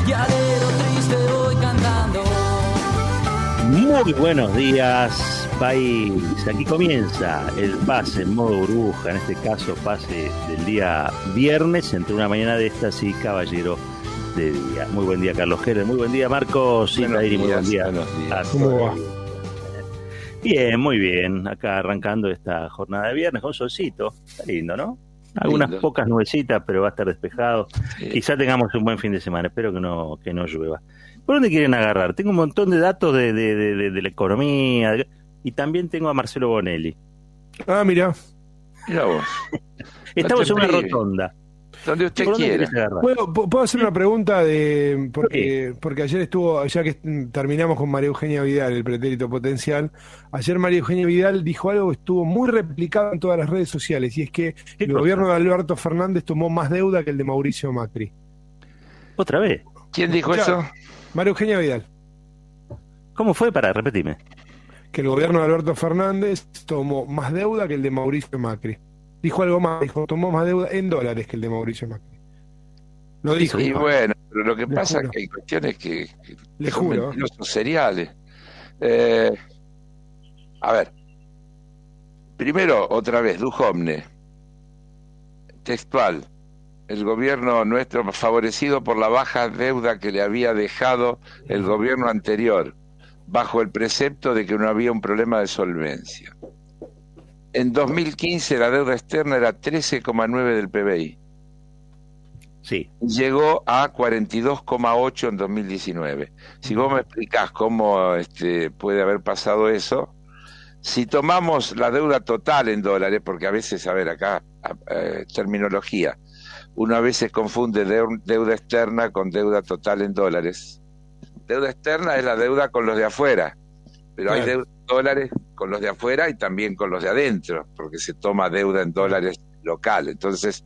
y alegro triste voy cantando. Muy buenos días, país. Aquí comienza el pase en modo burbuja, en este caso pase del día viernes, entre una mañana de estas y caballero de día. Muy buen día, Carlos Heller. Muy buen día, Marcos Citadini. Muy buen día. Buenos días. ¿Cómo va? Bien, muy bien. Acá arrancando esta jornada de viernes con solcito. Está lindo, ¿no? Algunas pocas nubecitas, pero va a estar despejado. Sí. Quizá tengamos un buen fin de semana. Espero que no llueva. ¿Por dónde quieren agarrar? Tengo un montón de datos de la economía y también tengo a Marcelo Bonelli. Ah, mira vos. Estamos en una rotonda. Donde usted quiera. ¿Puedo hacer una pregunta porque ayer estuvo, ya que terminamos con María Eugenia Vidal, el pretérito potencial, ayer María Eugenia Vidal dijo algo que estuvo muy replicado en todas las redes sociales, y es que el gobierno de Alberto Fernández tomó más deuda que el de Mauricio Macri. ¿Otra vez? ¿Quién dijo eso? María Eugenia Vidal. ¿Cómo fue? Repetime. Que el gobierno de Alberto Fernández tomó más deuda que el de Mauricio Macri. Dijo algo más, tomó más deuda en dólares que el de Mauricio Macri. Lo dijo. Y bueno, pero lo que pasa es que hay cuestiones que son mentirosos seriales. A ver, primero, otra vez, Duhovne, textual. El gobierno nuestro favorecido por la baja deuda que le había dejado el gobierno anterior, bajo el precepto de que no había un problema de solvencia. En 2015 la deuda externa era 13,9 del PBI. Sí. Llegó a 42,8 en 2019. Si vos me explicás cómo puede haber pasado eso, si tomamos la deuda total en dólares, porque a veces, a ver, acá, terminología, uno a veces confunde deuda externa con deuda total en dólares. Deuda externa es la deuda con los de afuera, pero hay deuda en dólares con los de afuera y también con los de adentro, porque se toma deuda en dólares local. Entonces,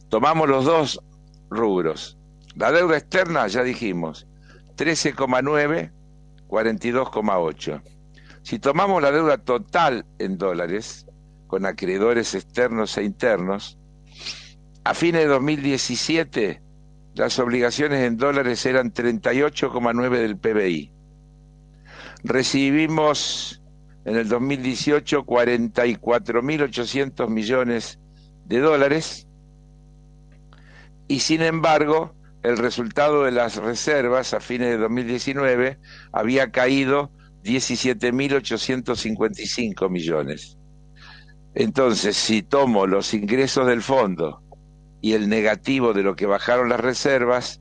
tomamos los dos rubros. La deuda externa, ya dijimos, 13,9, 42,8. Si tomamos la deuda total en dólares, con acreedores externos e internos, a fines de 2017, las obligaciones en dólares eran 38,9 del PBI. Recibimos en el 2018 44.800 millones de dólares y sin embargo el resultado de las reservas a fines de 2019 había caído 17.855 millones. Entonces, si tomo los ingresos del fondo y el negativo de lo que bajaron las reservas,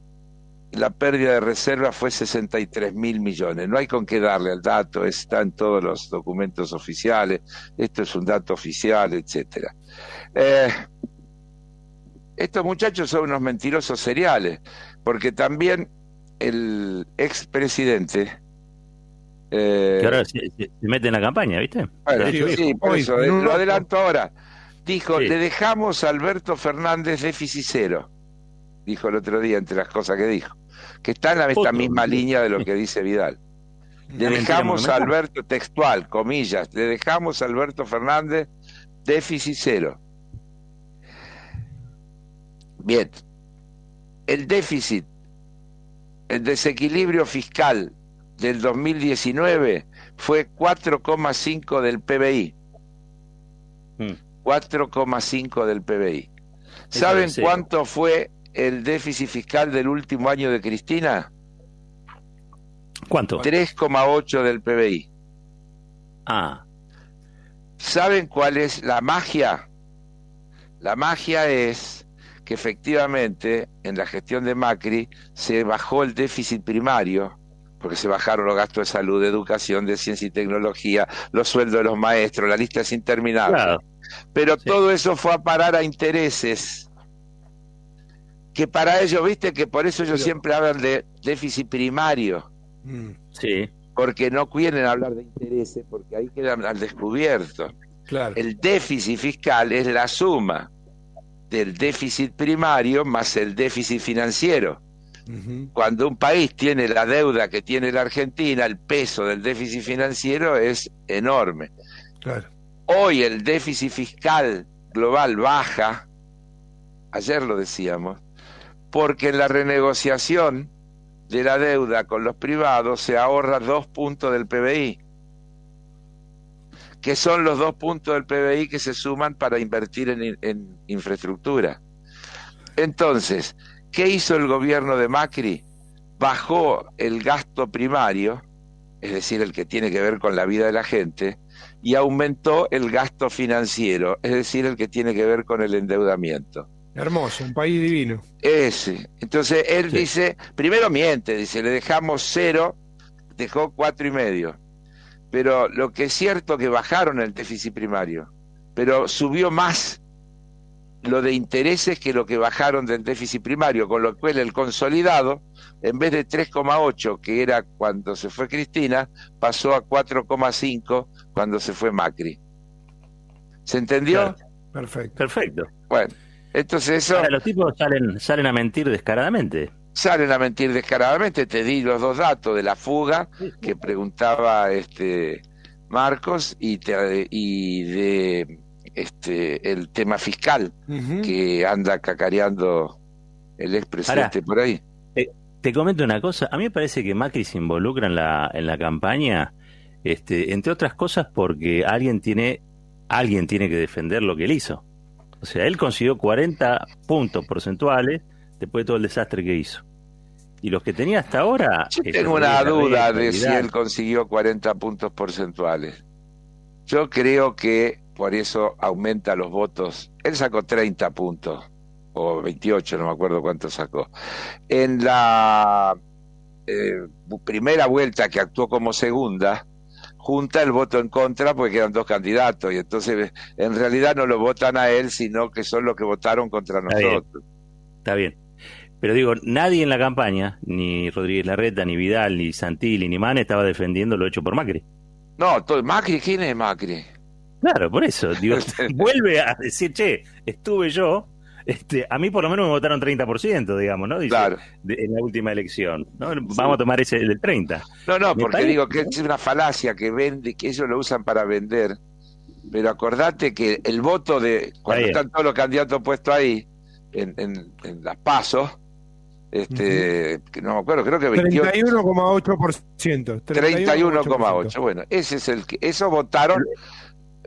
la pérdida de reservas fue 63.000 millones. No hay con qué darle al dato, está en todos los documentos oficiales, esto es un dato oficial, etcétera. Estos muchachos son unos mentirosos seriales, porque también el expresidente... que ahora se mete en la campaña, ¿viste? Bueno, sí, por eso, lo adelanto ahora. Dijo, le dejamos a Alberto Fernández déficit cero. Dijo el otro día, entre las cosas que dijo. Que está en esta misma línea de lo que dice Vidal. Le dejamos a Alberto, textual, comillas, le dejamos a Alberto Fernández déficit cero. Bien. El déficit, el desequilibrio fiscal del 2019 fue 4,5 del PBI. 4,5 del PBI. ¿Saben cuánto fue el déficit fiscal del último año de Cristina? ¿Cuánto? 3,8 del PBI. ¿Saben cuál es la magia? La magia es que efectivamente en la gestión de Macri se bajó el déficit primario, porque se bajaron los gastos de salud, de educación, de ciencia y tecnología, los sueldos de los maestros, la lista es interminable. Claro. Pero todo eso fue a parar a intereses, que para ellos, viste, que por eso ellos siempre hablan de déficit primario. Sí. Porque no quieren hablar de intereses, porque ahí quedan al descubierto. Claro. El déficit fiscal es la suma del déficit primario más el déficit financiero. Cuando un país tiene la deuda que tiene la Argentina, el peso del déficit financiero es enorme. Claro. Hoy el déficit fiscal global baja, ayer lo decíamos, porque en la renegociación de la deuda con los privados se ahorra 2 puntos del PBI, que son los 2 puntos del PBI que se suman para invertir en infraestructura. Entonces, ¿qué hizo el gobierno de Macri? Bajó el gasto primario, es decir, el que tiene que ver con la vida de la gente, y aumentó el gasto financiero, es decir, el que tiene que ver con el endeudamiento. Hermoso, un país divino. Ese. Entonces él dice, primero miente, dice, le dejamos 0, dejó 4,5. Pero lo que es cierto que bajaron el déficit primario, pero subió más lo de intereses que lo que bajaron del déficit primario, con lo cual el consolidado, en vez de 3,8 que era cuando se fue Cristina, pasó a 4,5 cuando se fue Macri. ¿Se entendió? Claro. Perfecto. Bueno, entonces eso... Ahora, los tipos salen a mentir descaradamente. Salen a mentir descaradamente. Te di los 2 datos de la fuga que preguntaba Marcos y de el tema fiscal que anda cacareando el expresidente por ahí. Te comento una cosa, a mí me parece que Macri se involucra en la campaña, entre otras cosas porque alguien tiene que defender lo que él hizo. O sea, él consiguió 40 puntos porcentuales después de todo el desastre que hizo. Y los que tenía hasta ahora... Yo tengo una duda de si él consiguió 40 puntos porcentuales. Yo creo que por eso aumenta los votos. Él sacó 30 puntos, o 28, no me acuerdo cuánto sacó. En la primera vuelta que actuó como segunda, junta el voto en contra porque quedan 2 candidatos, y entonces en realidad no lo votan a él, sino que son los que votaron contra nosotros. Está bien. Pero digo, nadie en la campaña, ni Rodríguez Larreta, ni Vidal, ni Santilli, ni Mane, estaba defendiendo lo hecho por Macri. No, Macri, ¿quién es Macri? Claro, por eso, digo, vuelve a decir, che, estuve yo, a mí por lo menos me votaron 30%, digamos, ¿no? Dice, claro. En la última elección, ¿no? Vamos a tomar ese del 30. No, porque digo que es una falacia que vende, que ellos lo usan para vender, pero acordate que el voto de, cuando están todos los candidatos puestos ahí, en las PASO, que no me acuerdo, creo que 31,8%. 31,8%. Bueno, ese es esos votaron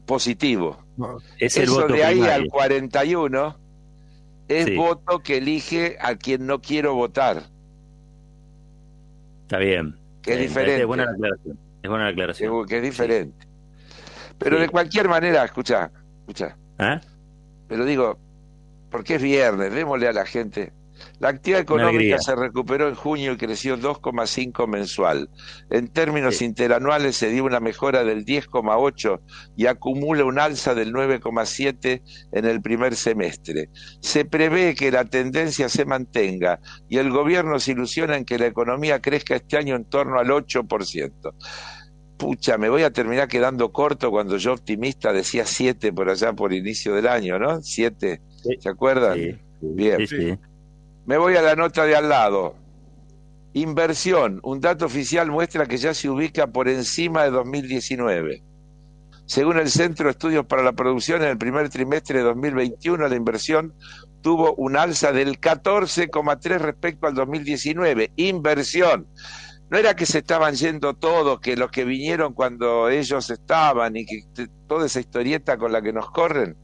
positivo. No, es eso el voto de ahí primario. al 41 es voto que elige a quien no quiero votar. Está bien. Que es diferente. Es buena la aclaración. Que es diferente. Pero de cualquier manera, escucha. Pero digo, porque es viernes, démosle a la gente. La actividad económica se recuperó en junio y creció 2,5 mensual. En términos interanuales se dio una mejora del 10,8 y acumula un alza del 9,7 en el primer semestre. Se prevé que la tendencia se mantenga y el gobierno se ilusiona en que la economía crezca este año en torno al 8%. Pucha, me voy a terminar quedando corto cuando yo optimista decía 7 por allá por inicio del año, ¿no? 7, ¿se acuerdan? Sí. Bien. Sí. Me voy a la nota de al lado. Inversión. Un dato oficial muestra que ya se ubica por encima de 2019. Según el Centro de Estudios para la Producción, en el primer trimestre de 2021 la inversión tuvo un alza del 14,3 respecto al 2019. Inversión. No era que se estaban yendo todos, que los que vinieron cuando ellos estaban y que toda esa historieta con la que nos corren.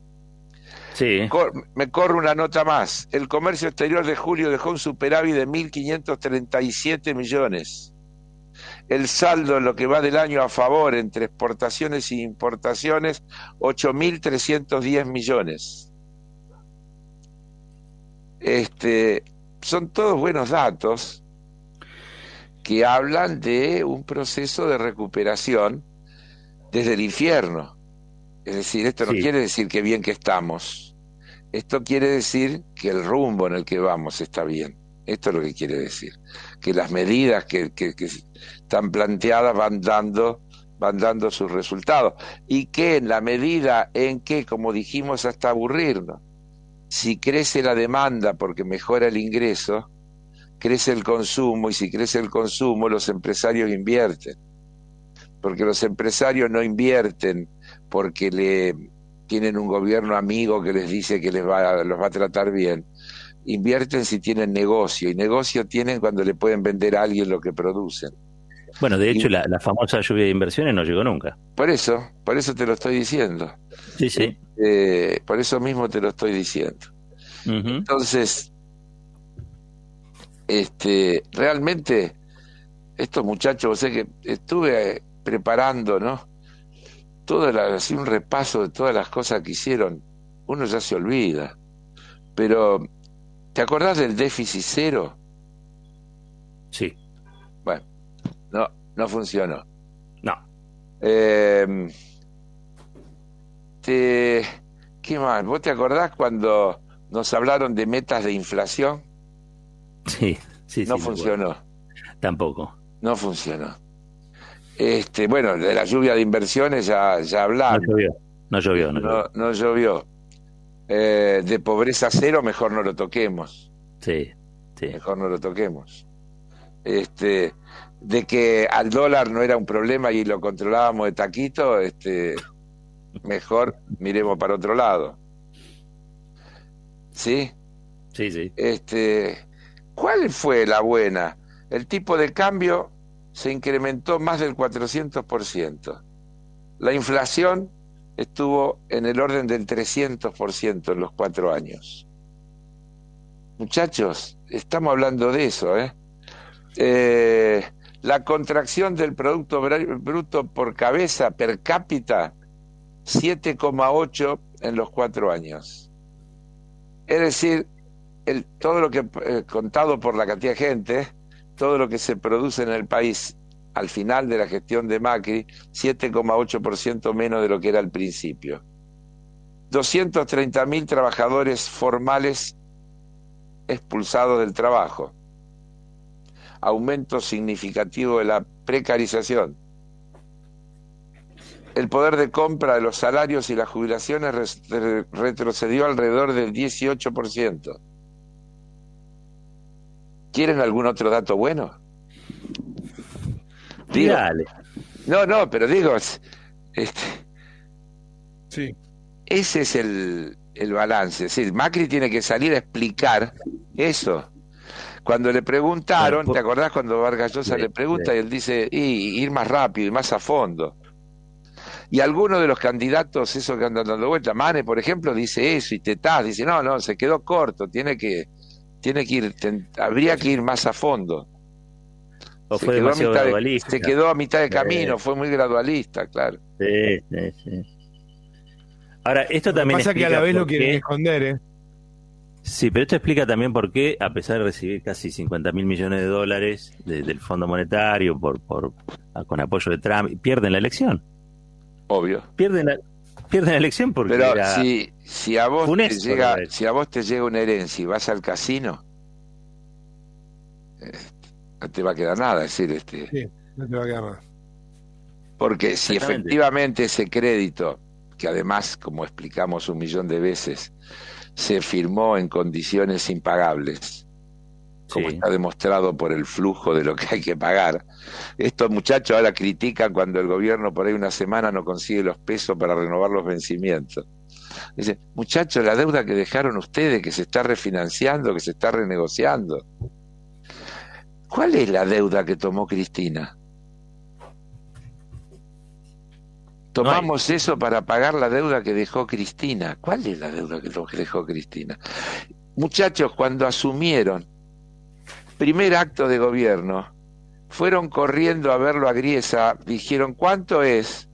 Sí. Me corre una nota más. El comercio exterior de julio dejó un superávit de 1.537 millones. El saldo en lo que va del año a favor entre exportaciones y importaciones, 8.310 millones. Son todos buenos datos que hablan de un proceso de recuperación desde el infierno. Es decir, esto no quiere decir que bien que estamos. Esto quiere decir que el rumbo en el que vamos está bien. Esto es lo que quiere decir. Que las medidas que están planteadas van dando sus resultados. Y que en la medida en que, como dijimos hasta aburrirnos, si crece la demanda porque mejora el ingreso, crece el consumo, y si crece el consumo, los empresarios invierten. Porque los empresarios no invierten porque tienen un gobierno amigo que les dice que los va a tratar bien. invierten si tienen negocio, y negocio tienen cuando le pueden vender a alguien lo que producen. Bueno, de hecho, la famosa lluvia de inversiones no llegó nunca. Por eso te lo estoy diciendo. Sí, sí. Por eso mismo te lo estoy diciendo. Uh-huh. Entonces, realmente, estos muchachos, vos sé que estuve preparando, ¿no? Así un repaso de todas las cosas que hicieron. Uno ya se olvida. Pero, ¿te acordás del déficit cero? Sí. Bueno, no funcionó. No. ¿Qué más? ¿Vos te acordás cuando nos hablaron de metas de inflación? Sí. No funcionó. Tampoco. No funcionó. Bueno, de la lluvia de inversiones ya hablamos. No llovió. De pobreza cero, mejor no lo toquemos. Sí. Mejor no lo toquemos. De que al dólar no era un problema y lo controlábamos de taquito, mejor miremos para otro lado. ¿Sí? Sí. ¿Cuál fue la buena? El tipo de cambio se incrementó más del 400%. La inflación estuvo en el orden del 300% en los 4 años. Muchachos, estamos hablando de eso, la contracción del Producto Bruto por cabeza, per cápita, 7,8 en los 4 años. Es decir, todo lo que contado por la cantidad de gente, todo lo que se produce en el país al final de la gestión de Macri, 7,8% menos de lo que era al principio. 230.000 trabajadores formales expulsados del trabajo. Aumento significativo de la precarización. El poder de compra de los salarios y las jubilaciones retrocedió alrededor del 18%. ¿Quieren algún otro dato bueno? Dale. No, pero digo, sí. Ese es el balance. Es decir, Macri tiene que salir a explicar eso. Cuando le preguntaron, ¿te acordás cuando Vargas Llosa le pregunta y él dice, ir más rápido y más a fondo? Y algunos de los candidatos, esos que andan dando vuelta, Mane, por ejemplo, dice eso, y Tetaz dice, no, se quedó corto, tiene que ir, habría que ir más a fondo. O fue demasiado gradualista. Se quedó a mitad de camino, fue muy gradualista, claro. Sí. Ahora, esto también pasa que a la vez lo quieren esconder, Sí, pero esto explica también por qué, a pesar de recibir casi 50.000 millones de dólares del Fondo Monetario con apoyo de Trump, pierden la elección. Obvio. Pierden la elección porque pero si a vos te llega una herencia y vas al casino, no te va a quedar nada, es decir, sí, no te va a quedar nada. Porque si efectivamente ese crédito, que además, como explicamos 1.000.000 de veces, se firmó en condiciones impagables, como está demostrado por el flujo de lo que hay que pagar. Estos muchachos ahora critican cuando el gobierno por ahí una semana no consigue los pesos para renovar los vencimientos. Dicen, muchachos, la deuda que dejaron ustedes, que se está refinanciando, que se está renegociando. ¿Cuál es la deuda que tomó Cristina? Tomamos eso para pagar la deuda que dejó Cristina. ¿Cuál es la deuda que dejó Cristina? Muchachos, cuando asumieron primer acto de gobierno, fueron corriendo a verlo a Griesa, dijeron ¿cuánto es?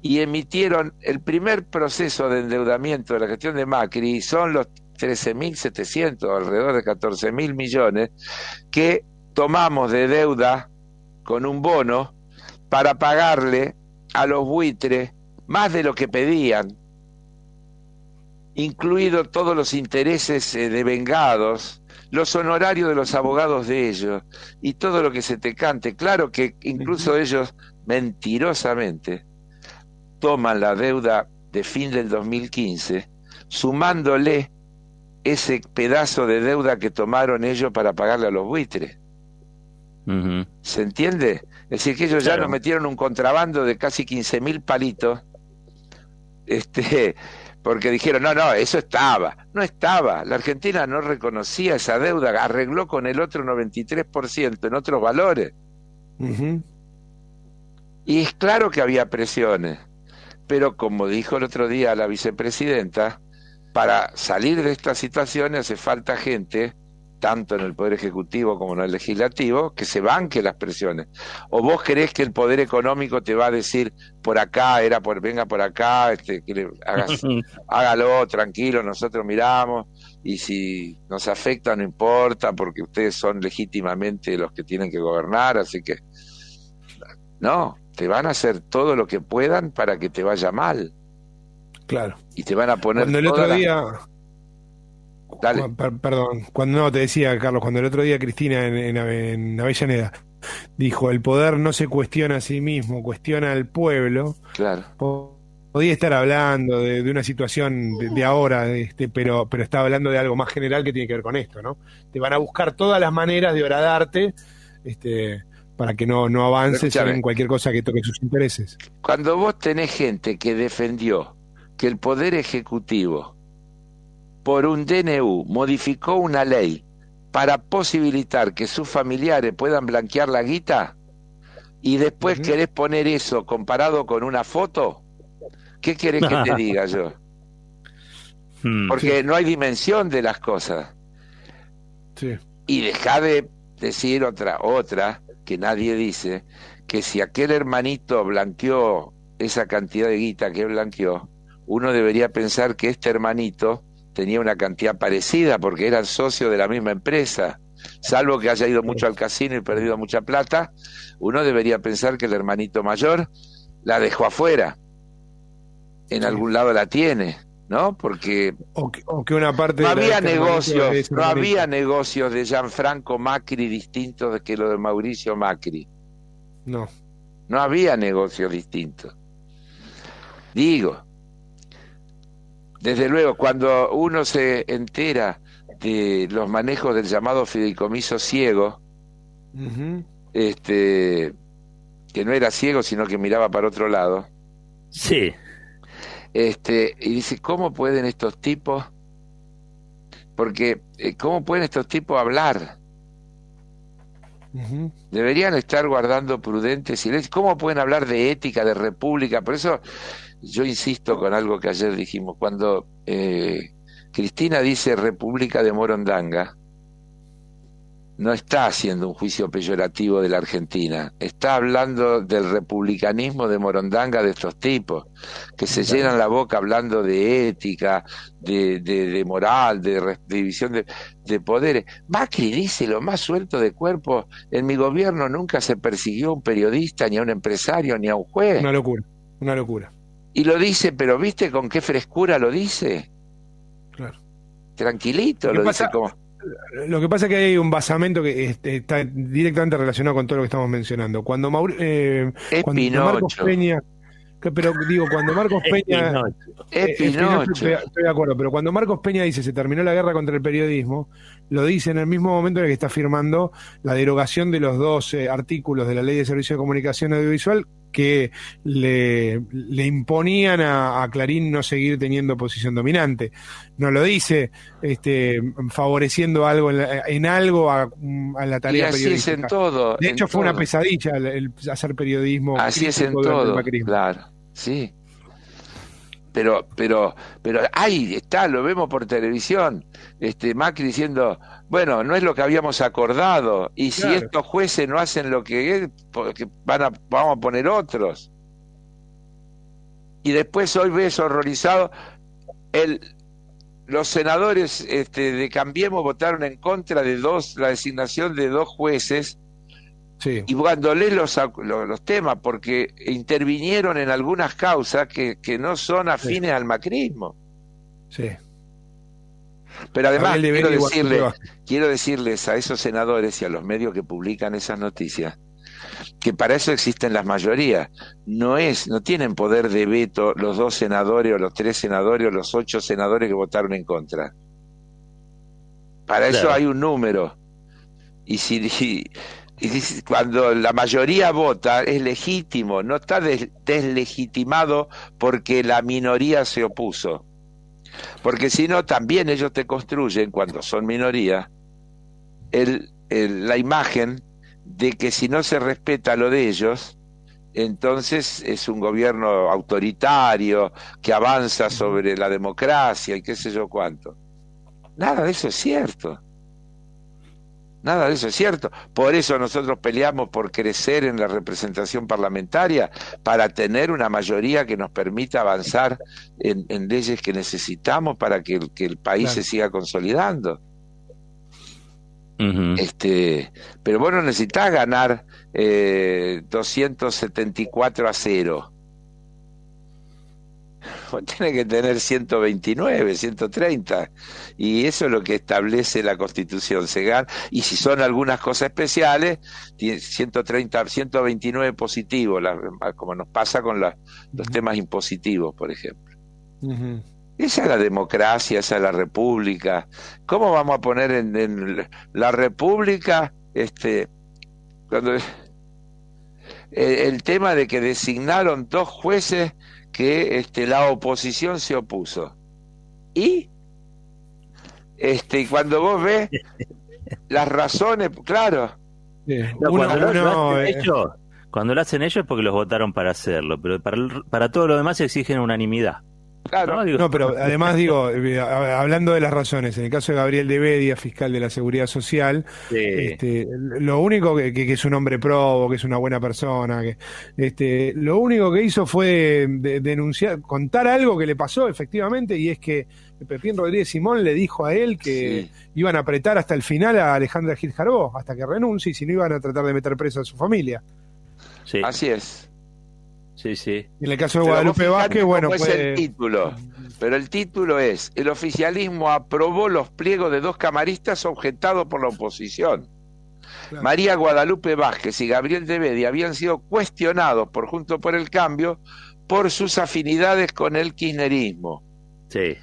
Y emitieron el primer proceso de endeudamiento de la gestión de Macri, son los 13.700, alrededor de 14.000 millones, que tomamos de deuda con un bono para pagarle a los buitres más de lo que pedían, incluido todos los intereses devengados, los honorarios de los abogados de ellos y todo lo que se te cante. Claro que incluso ellos mentirosamente toman la deuda de fin del 2015, sumándole ese pedazo de deuda que tomaron ellos para pagarle a los buitres. ¿Se entiende? Es decir, que ellos ya nos metieron un contrabando de casi 15.000 palitos, porque dijeron, no, eso no estaba, la Argentina no reconocía esa deuda, arregló con el otro 93% en otros valores. Uh-huh. Y es claro que había presiones, pero como dijo el otro día la vicepresidenta, para salir de esta situación hace falta gente, tanto en el Poder Ejecutivo como en el Legislativo, que se banque las presiones. ¿O vos creés que el Poder Económico te va a decir, por acá, venga por acá, hágalo, tranquilo, nosotros miramos, y si nos afecta no importa, porque ustedes son legítimamente los que tienen que gobernar, así que... No, te van a hacer todo lo que puedan para que te vaya mal. Claro. Y te van a poner... Cuando el otro día... Dale. Perdón, no, te decía, Carlos, cuando el otro día Cristina en Avellaneda dijo, el poder no se cuestiona a sí mismo, cuestiona al pueblo. Claro. Podía estar hablando de una situación de ahora, pero estaba hablando de algo más general que tiene que ver con esto, ¿no? Te van a buscar todas las maneras de horadarte, para que no avances en cualquier cosa que toque sus intereses. Cuando vos tenés gente que defendió que el Poder Ejecutivo, por un DNU, modificó una ley para posibilitar que sus familiares puedan blanquear la guita, y después querés poner eso comparado con una foto, ¿qué querés que te diga yo? Porque no hay dimensión de las cosas. Sí. Y dejá de decir otra que nadie dice, que si aquel hermanito blanqueó esa cantidad de guita que blanqueó, uno debería pensar que este hermanito tenía una cantidad parecida porque eran socios de la misma empresa, salvo que haya ido mucho al casino y perdido mucha plata. Uno debería pensar que el hermanito mayor la dejó afuera, en algún lado la tiene, ¿no? Porque o que una parte no había negocios de Gianfranco Macri distintos que lo de Mauricio Macri. No había negocios distintos. Digo, desde luego, cuando uno se entera de los manejos del llamado fideicomiso ciego, que no era ciego, sino que miraba para otro lado. Sí. Y dice, ¿cómo pueden estos tipos? Porque, ¿cómo pueden estos tipos hablar? Deberían estar guardando prudentes silencio. ¿Cómo pueden hablar de ética, de república? Por eso yo insisto con algo que ayer dijimos. Cuando Cristina dice República de Morondanga, no está haciendo un juicio peyorativo de la Argentina, está hablando del republicanismo de Morondanga de estos tipos, que se llenan la boca hablando de ética, de moral, de división de poderes. Macri dice lo más suelto de cuerpo, en mi gobierno nunca se persiguió a un periodista, ni a un empresario, ni a un juez. Una locura. Y lo dice, pero ¿viste con qué frescura lo dice? Claro. Tranquilito, lo dice como... Lo que pasa es que hay un basamento que está directamente relacionado con todo lo que estamos mencionando. Cuando Marcos Peña, cuando Marcos Peña, estoy de acuerdo, pero cuando Marcos Peña dice se terminó la guerra contra el periodismo, lo dice en el mismo momento en el que está firmando la derogación de los 2 artículos de la Ley de Servicio de Comunicación Audiovisual que le imponían a Clarín no seguir teniendo posición dominante. No lo dice favoreciendo algo en algo a la tarea periodística. Y así es en todo. De hecho, fue una pesadilla el hacer periodismo. Así es en todo, claro, sí. Pero ahí está, lo vemos por televisión, Macri diciendo, bueno, no es lo que habíamos acordado, y claro, si estos jueces no hacen lo que es, porque vamos a poner otros. Y después hoy ves horrorizado, los senadores de Cambiemos votaron en contra de la designación de 2 jueces. Sí. Y cuando lees los temas, porque intervinieron en algunas causas que no son afines al macrismo. Sí. Pero además quiero decirles a esos senadores y a los medios que publican esas noticias que para eso existen las mayorías. No tienen poder de veto los 2 senadores o los 3 senadores o los 8 senadores que votaron en contra. Para eso hay un número. Y cuando la mayoría vota es legítimo, no está deslegitimado porque la minoría se opuso. Porque si no, también ellos te construyen, cuando son minoría, la imagen de que si no se respeta lo de ellos, entonces es un gobierno autoritario que avanza sobre la democracia y qué sé yo cuánto. Nada de eso es cierto. Nada de eso es cierto. Por eso nosotros peleamos por crecer en la representación parlamentaria, para tener una mayoría que nos permita avanzar en leyes que necesitamos para que el país se siga consolidando. Pero vos no necesitás ganar 274-0. Vos tenés que tener 129, 130, y eso es lo que establece la Constitución. Se gana, y si son algunas cosas especiales, 130, 129 positivos, como nos pasa con los temas impositivos, por ejemplo. Esa es la democracia, esa es la república. ¿Cómo vamos a poner en la república cuando el tema de que designaron 2 jueces que la oposición se opuso? Y cuando vos ves las razones, claro. Cuando lo hacen ellos es porque los votaron para hacerlo, pero para todo lo demás exigen unanimidad. Claro. No, pero además digo, hablando de las razones, en el caso de Gabriel de Bedia, fiscal de la Seguridad Social, lo único que es un hombre probo, que es una buena persona, lo único que hizo fue denunciar, contar algo que le pasó efectivamente, y es que Pepín Rodríguez Simón le dijo a él que iban a apretar hasta el final a Alejandra Gil Jarbó, hasta que renuncie, y si no iban a tratar de meter preso a su familia. Sí. Así es. Sí, sí. En el caso de Guadalupe Vázquez, bueno, es el título, pero el título es: el oficialismo aprobó los pliegos de 2 camaristas objetados por la oposición. Claro. María Guadalupe Vázquez y Gabriel de Bedia habían sido cuestionados por Juntos por el Cambio por sus afinidades con el kirchnerismo. Sí.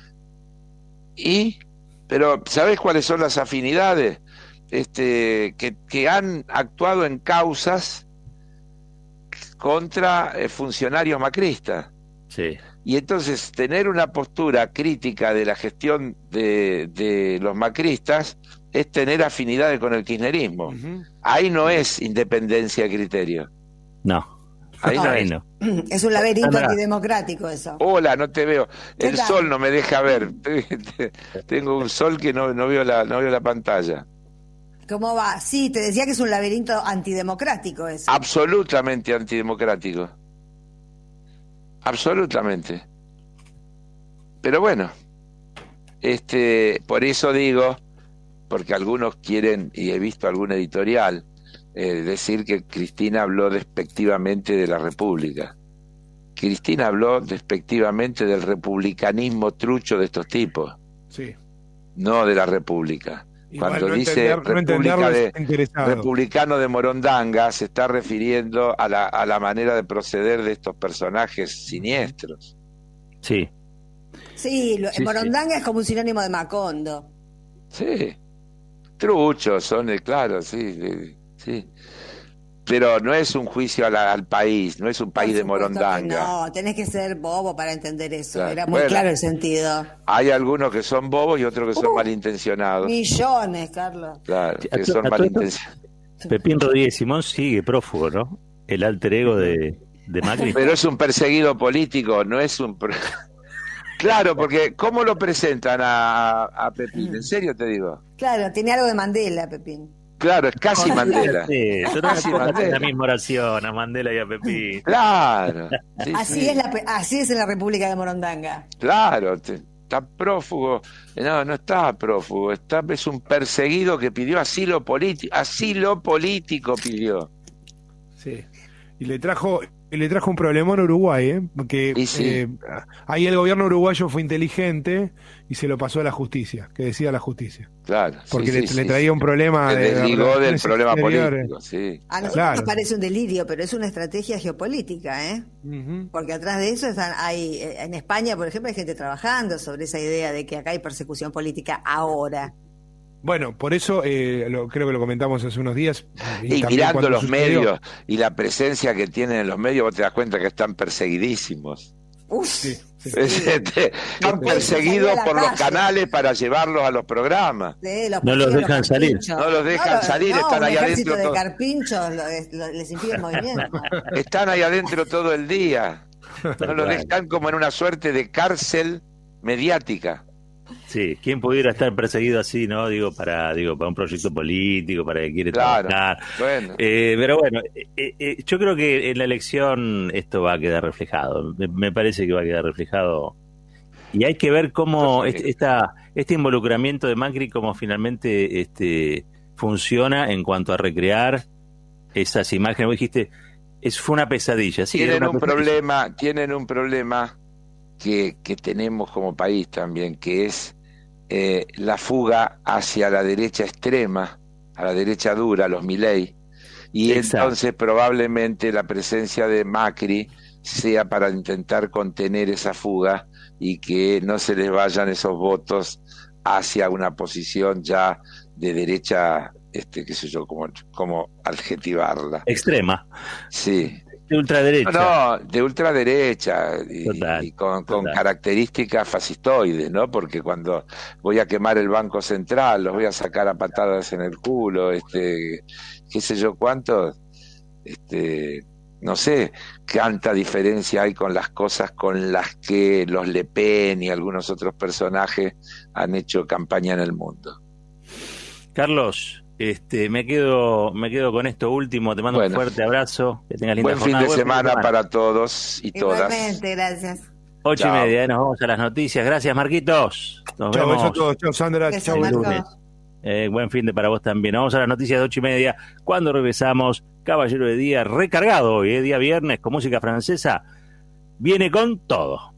Pero ¿sabés cuáles son las afinidades? Que han actuado en causas contra funcionarios macristas. Sí. Y entonces tener una postura crítica de la gestión de los macristas es tener afinidades con el kirchnerismo. Ahí no es independencia de criterio. No. Ahí no. Es un laberinto antidemocrático eso. Hola, no te veo. El sol no me deja ver. Tengo un sol que no veo la pantalla. ¿Cómo va? Sí, te decía que es un laberinto antidemocrático eso. Absolutamente antidemocrático. Absolutamente. Pero bueno, por eso digo, porque algunos quieren, y he visto algún editorial, decir que Cristina habló despectivamente de la República. Cristina habló despectivamente del republicanismo trucho de estos tipos. Sí. No de la República. Cuando dice republicano de Morondanga, se está refiriendo a la manera de proceder de estos personajes siniestros. Sí. Sí, Morondanga es como un sinónimo de Macondo. Sí. Truchos son, claro, sí. Pero no es un juicio al país, no es un país de Morondanga. No, tenés que ser bobo para entender eso. Claro. Era muy claro el sentido. Hay algunos que son bobos y otros que son malintencionados. Millones, Carlos. Claro, que son malintencionados. Pepín Rodríguez Simón sigue prófugo, ¿no? El alter ego de Macri. Pero es un perseguido político, no es un... Claro, porque ¿cómo lo presentan a Pepín? ¿En serio te digo? Claro, tiene algo de Mandela, Pepín. Claro, es casi Mandela. Sí, yo no me Mandela. La misma oración a Mandela y a Pepín. Claro. Sí, así es en la República de Morondanga. Claro, está prófugo. No está prófugo. Es un perseguido que pidió asilo político. Asilo político pidió. Sí. Y le trajo un problemón a Uruguay, porque ahí el gobierno uruguayo fue inteligente y se lo pasó a la justicia, que decida la justicia. Claro. Porque le traía un problema. Se desligó del problema político, sí. A nosotros nos parece un delirio, pero es una estrategia geopolítica, Porque atrás de eso en España, por ejemplo, hay gente trabajando sobre esa idea de que acá hay persecución política ahora. Bueno, por eso creo que lo comentamos hace unos días. Y mirando los medios y la presencia que tienen en los medios, vos te das cuenta que están perseguidísimos. Sí. Están perseguidos por los canales para llevarlos a los programas. No los dejan salir. No los dejan salir, están ahí adentro. De carpinchos les impide el movimiento. Están ahí adentro todo el día. No los dejan, como en una suerte de cárcel mediática. Sí, ¿quién pudiera estar perseguido así, no? Para un proyecto político, para que quiere trabajar. Bueno. Pero bueno, yo creo que en la elección esto va a quedar reflejado. Me parece que va a quedar reflejado. Y hay que ver cómo este involucramiento de Macri, cómo finalmente funciona en cuanto a recrear esas imágenes. Vos dijiste, fue una pesadilla. Sí, tienen un problema que tenemos como país también, que es la fuga hacia la derecha extrema, a la derecha dura, los Milei, y entonces probablemente la presencia de Macri sea para intentar contener esa fuga y que no se les vayan esos votos hacia una posición ya de derecha, qué sé yo, como adjetivarla. Extrema. Sí. De ultraderecha. No, de ultraderecha y con características fascistoides, ¿no? Porque cuando voy a quemar el Banco Central, los voy a sacar a patadas en el culo, qué sé yo cuánto, no sé cuánta diferencia hay con las cosas con las que los Le Pen y algunos otros personajes han hecho campaña en el mundo. Carlos, me quedo con esto último. Te mando un fuerte abrazo. Que tengas linda buen jornada. Fin de semana para todos y todas. Igualmente, gracias. 8:30, nos vamos a las noticias. Gracias, Marquitos. Nos vemos. Chao a todos. Chao, Sandra. Chao, lunes. Buen fin de para vos también. Nos vamos a las noticias de 8:30. Cuando regresamos, Caballero de Día recargado hoy, día viernes, con música francesa. Viene con todo.